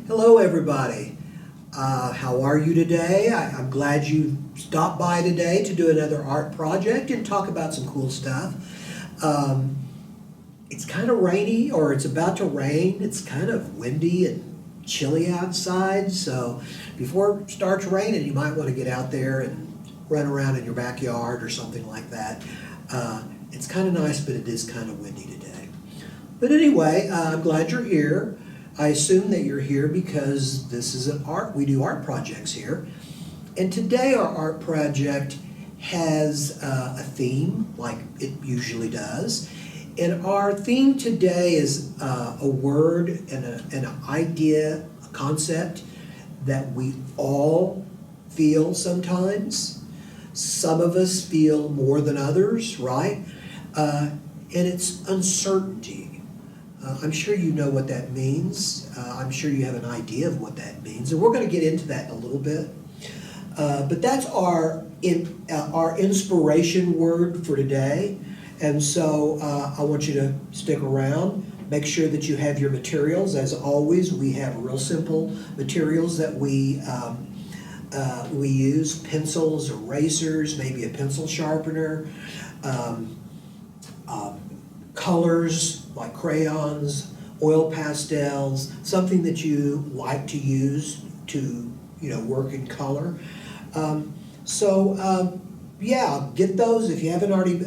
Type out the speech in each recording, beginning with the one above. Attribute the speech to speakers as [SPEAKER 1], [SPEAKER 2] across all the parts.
[SPEAKER 1] Hello, everybody. How are you today? I'm glad you stopped by today to do another art project and talk about some cool stuff. It's kind of rainy, or it's about to rain. It's kind of windy and chilly outside, so before it starts raining, you might want to get out there and run around in your backyard or something like that. It's kind of nice, but it is kind of windy today. But anyway, I'm glad you're here. I assume that you're here because this is we do art projects here. And today our art project has a theme, like it usually does. And our theme today is a word and an idea, a concept that we all feel sometimes. Some of us feel more than others, right? And it's uncertainty. I'm sure you know what that means. I'm sure you have an idea of what that means, and we're going to get into that in a little bit. But that's our inspiration word for today, and so I want you to stick around. Make sure that you have your materials. As always, we have real simple materials that we use: pencils, erasers, maybe a pencil sharpener. Colors like crayons, oil pastels, something that you like to use to work in color. Yeah, get those if you haven't already.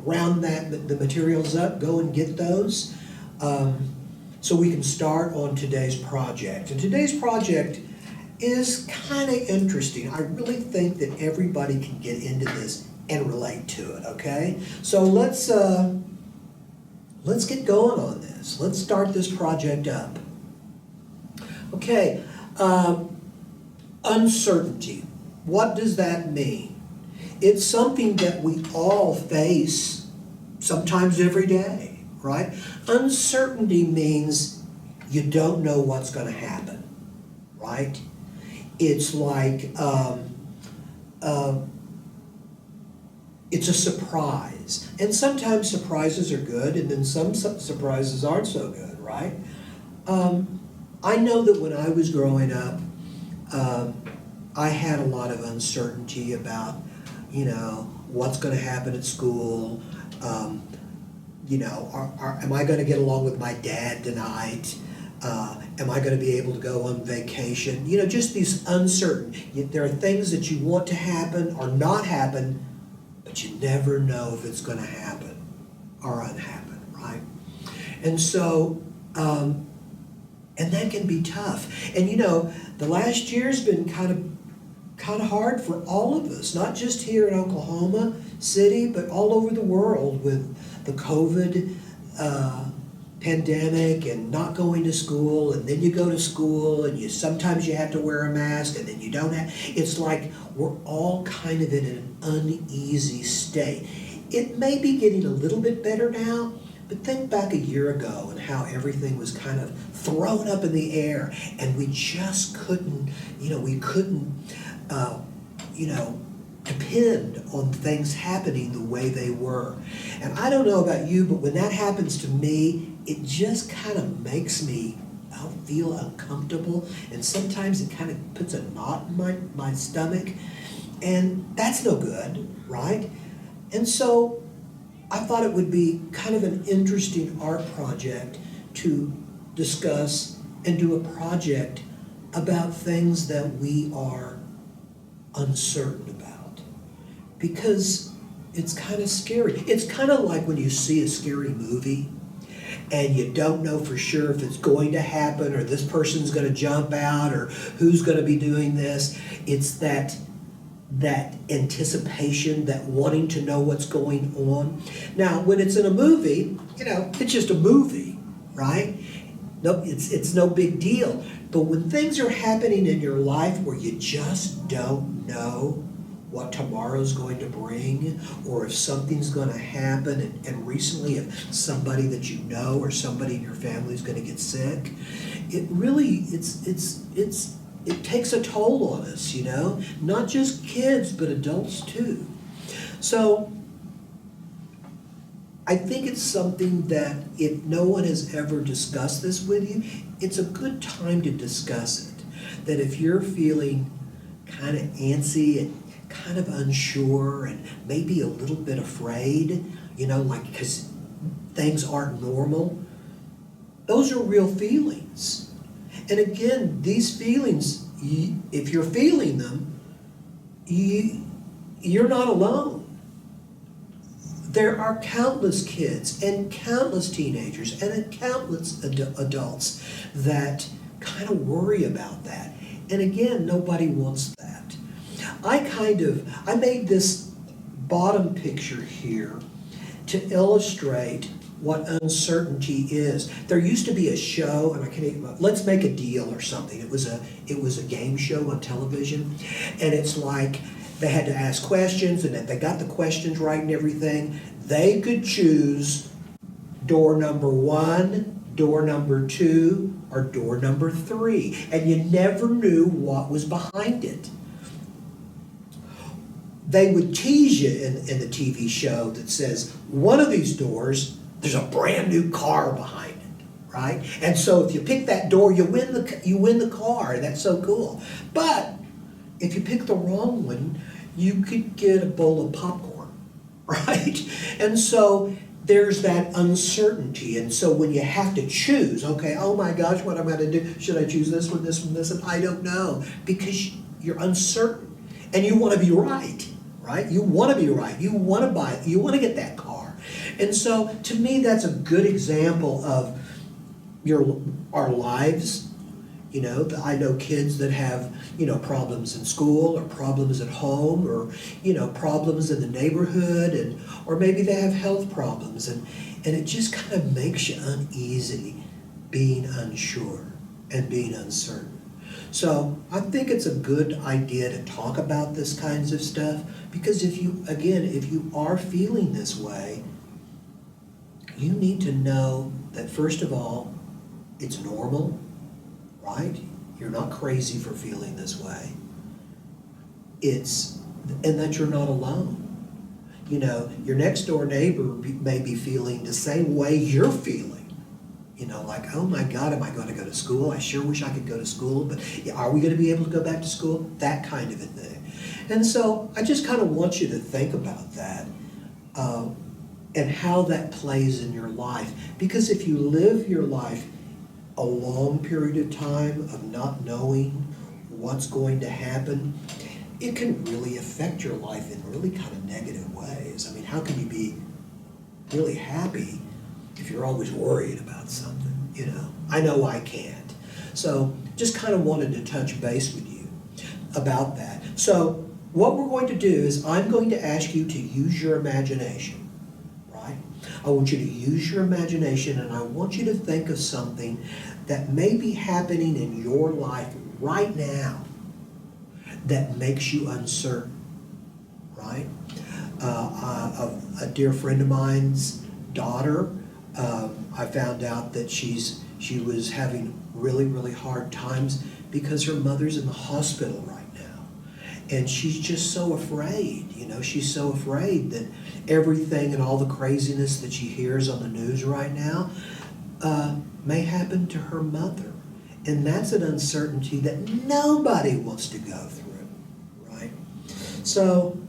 [SPEAKER 1] Round the materials up. Go and get those, so we can start on today's project. And today's project is kind of interesting. I really think that everybody can get into this and relate to it, okay? So let's get going on this. Let's start this project up. Okay, uncertainty. What does that mean? It's something that we all face sometimes every day, right? Uncertainty means you don't know what's going to happen, right? It's like it's a surprise. And sometimes surprises are good, and then some surprises aren't so good, right? I know that when I was growing up, I had a lot of uncertainty about, what's going to happen at school. Am I going to get along with my dad tonight? Am I going to be able to go on vacation? Just these uncertain. There are things that you want to happen or not happen, but you never know if it's going to happen or unhappen, right? And so, and that can be tough. And the last year's been kind of hard for all of us, not just here in Oklahoma City, but all over the world with the COVID pandemic and not going to school, and then you go to school and sometimes you have to wear a mask and then you don't have. It's like we're all kind of in an uneasy state. It may be getting a little bit better now, but think back a year ago and how everything was kind of thrown up in the air, and we just couldn't, depend on things happening the way they were. And I don't know about you, but when that happens to me, it just kind of makes me feel uncomfortable, and sometimes it kind of puts a knot in my stomach, and that's no good, right? And so I thought it would be kind of an interesting art project to discuss and do a project about things that we are uncertain about, because it's kind of scary. It's kind of like when you see a scary movie and you don't know for sure if it's going to happen, or this person's going to jump out, or who's going to be doing this. It's that anticipation, that wanting to know what's going on. Now, when it's in a movie, it's just a movie, right? No, it's no big deal. But when things are happening in your life where you just don't know what tomorrow's going to bring, or if something's going to happen, and recently if somebody that you know or somebody in your family is going to get sick, it really it takes a toll on us, not just kids but adults too. So I think it's something that if no one has ever discussed this with you, it's a good time to discuss it. That if you're feeling kind of antsy and kind of unsure and maybe a little bit afraid, like because things aren't normal, those are real feelings. And again, these feelings, if you're feeling them, you're not alone. There are countless kids and countless teenagers and countless adults that kind of worry about that. And again, nobody wants that. I made this bottom picture here to illustrate what uncertainty is. There used to be a show, and I can't even, Let's Make a Deal or something. It was a game show on television, and it's like they had to ask questions, and if they got the questions right and everything, they could choose door number 1, door number 2, or door number 3, and you never knew what was behind it. They would tease you in the TV show that says, one of these doors, there's a brand new car behind it, right? And so if you pick that door, you win the car. That's so cool. But if you pick the wrong one, you could get a bowl of popcorn, right? And so there's that uncertainty. And so when you have to choose, okay, oh my gosh, what am I going to do? Should I choose this one, this one, this one? I don't know. Because you're uncertain. And you want to be right? You want to be right. You want to buy it. You want to get that car. And so to me, that's a good example of our lives. I know kids that have, problems in school or problems at home or, problems in the neighborhood or maybe they have health problems and it just kind of makes you uneasy being unsure and being uncertain. So I think it's a good idea to talk about this kinds of stuff because if you are feeling this way, you need to know that first of all, it's normal. Right? You're not crazy for feeling this way. And that you're not alone. Your next door neighbor may be feeling the same way you're feeling. Like, oh my God, am I going to go to school? I sure wish I could go to school, but are we going to be able to go back to school? That kind of a thing. And so I just kind of want you to think about that and how that plays in your life. Because if you live your life a long period of time of not knowing what's going to happen, it can really affect your life in really kind of negative ways. I mean, how can you be really happy if you're always worried about something, I know I can't. So just kind of wanted to touch base with you about that. So what we're going to do is I'm going to ask you to use your imagination, right? I want you to use your imagination and I want you to think of something that may be happening in your life right now that makes you uncertain, right? A dear friend of mine's daughter, I found out that she was having really, really hard times because her mother's in the hospital right now. And she's just so afraid, she's so afraid that everything and all the craziness that she hears on the news right now may happen to her mother. And that's an uncertainty that nobody wants to go through, right? So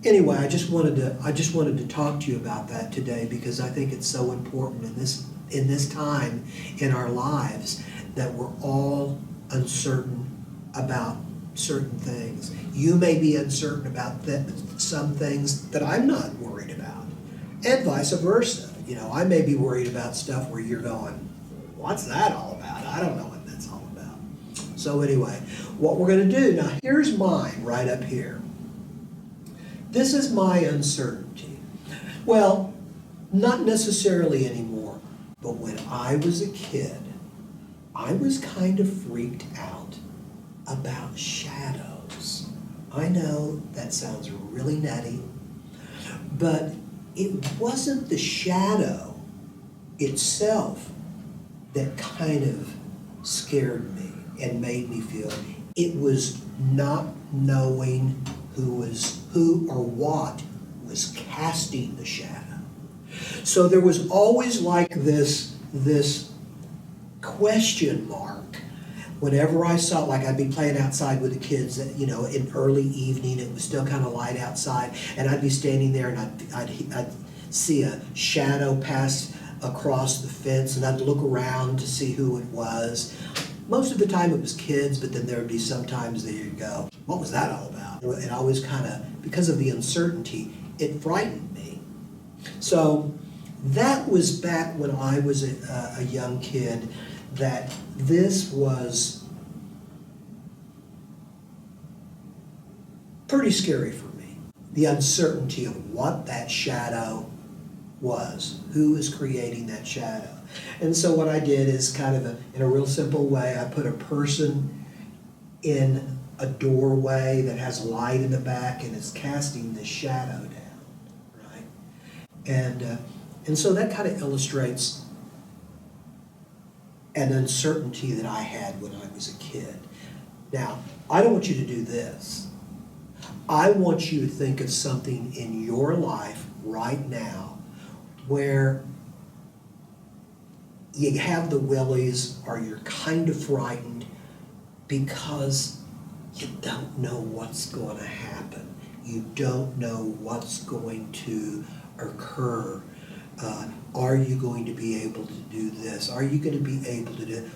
[SPEAKER 1] anyway, I just wanted to talk to you about that today because I think it's so important in this time in our lives that we're all uncertain about certain things. You may be uncertain about some things that I'm not worried about, and vice versa. I may be worried about stuff where you're going, what's that all about? I don't know what that's all about. So anyway, what we're going to do, now here's mine right up here. This is my uncertainty. Well, not necessarily anymore, but when I was a kid, I was kind of freaked out about shadows. I know that sounds really nutty, but it wasn't the shadow itself that kind of scared me and made me feel. It was not knowing who or what was casting the shadow. So there was always like this question mark. Whenever I saw, like I'd be playing outside with the kids, in early evening, it was still kind of light outside, and I'd be standing there and I'd see a shadow pass across the fence, and I'd look around to see who it was. Most of the time it was kids, but then there would be sometimes there you'd go, what was that all about? It always kind of, because of the uncertainty, it frightened me. So that was back when I was a young kid, that this was pretty scary for me. The uncertainty of what that shadow was, who is creating that shadow. And so what I did is kind of in a real simple way, I put a person in a doorway that has light in the back and is casting this shadow down, right? And so that kind of illustrates an uncertainty that I had when I was a kid. Now, I don't want you to do this. I want you to think of something in your life right now where you have the willies or you're kind of frightened because you don't know what's going to happen. You don't know what's going to occur. Are you going to be able to do this? Are you going to be able to do,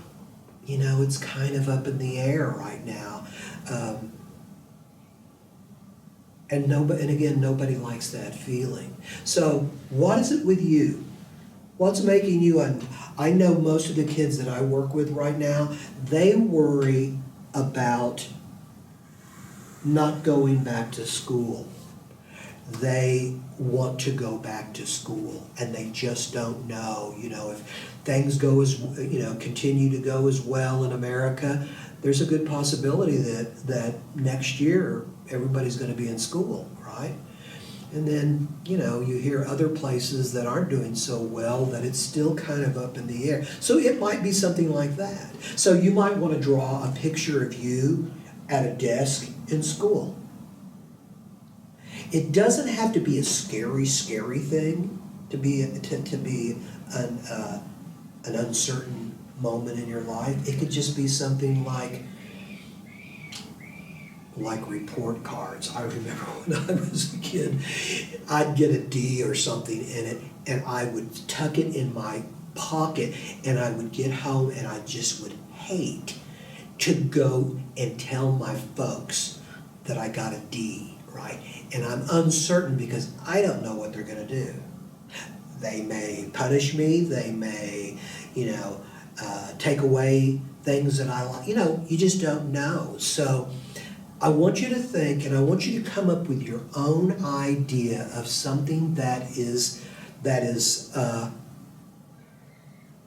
[SPEAKER 1] it's kind of up in the air right now. And again, nobody likes that feeling. So what is it with you? What's making you, and I know most of the kids that I work with right now, they worry about not going back to school. They want to go back to school and they just don't know, if things continue to go as well in America, there's a good possibility that next year everybody's going to be in school, right? And then, you hear other places that aren't doing so well that it's still kind of up in the air. So it might be something like that. So you might want to draw a picture of you at a desk in school. It doesn't have to be a scary thing to be an uncertain moment in your life. It could just be something like report cards. I remember when I was a kid, I'd get a D or something in it, and I would tuck it in my pocket, and I would get home, and I just would hate to go and tell my folks that I got a D, right? And I'm uncertain because I don't know what they're going to do. They may punish me. They may, take away things that I like. You just don't know. So I want you to think, and I want you to come up with your own idea of something that is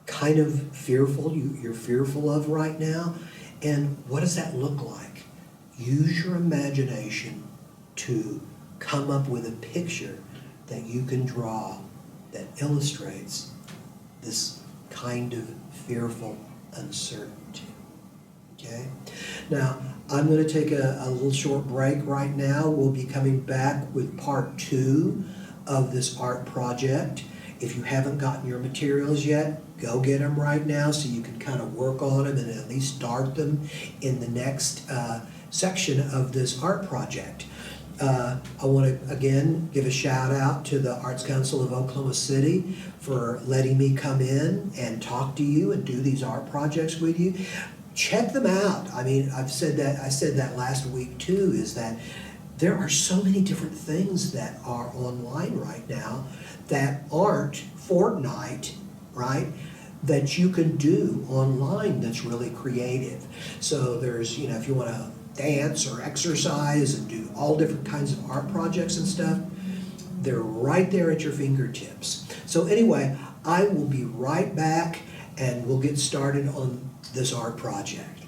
[SPEAKER 1] kind of fearful, you're fearful of right now, and what does that look like? Use your imagination to come up with a picture that you can draw that illustrates this kind of fearful uncertainty. Okay? Now, I'm going to take a little short break right now. We'll be coming back with part 2 of this art project. If you haven't gotten your materials yet, go get them right now so you can kind of work on them and at least start them in the next section of this art project. I want to, again, give a shout out to the Arts Council of Oklahoma City for letting me come in and talk to you and do these art projects with you. Check them out. I mean, I said that last week too, is that there are so many different things that are online right now that aren't Fortnite, right? That you can do online that's really creative. So there's, if you want to dance or exercise and do all different kinds of art projects and stuff, they're right there at your fingertips. So anyway, I will be right back and we'll get started on this art project.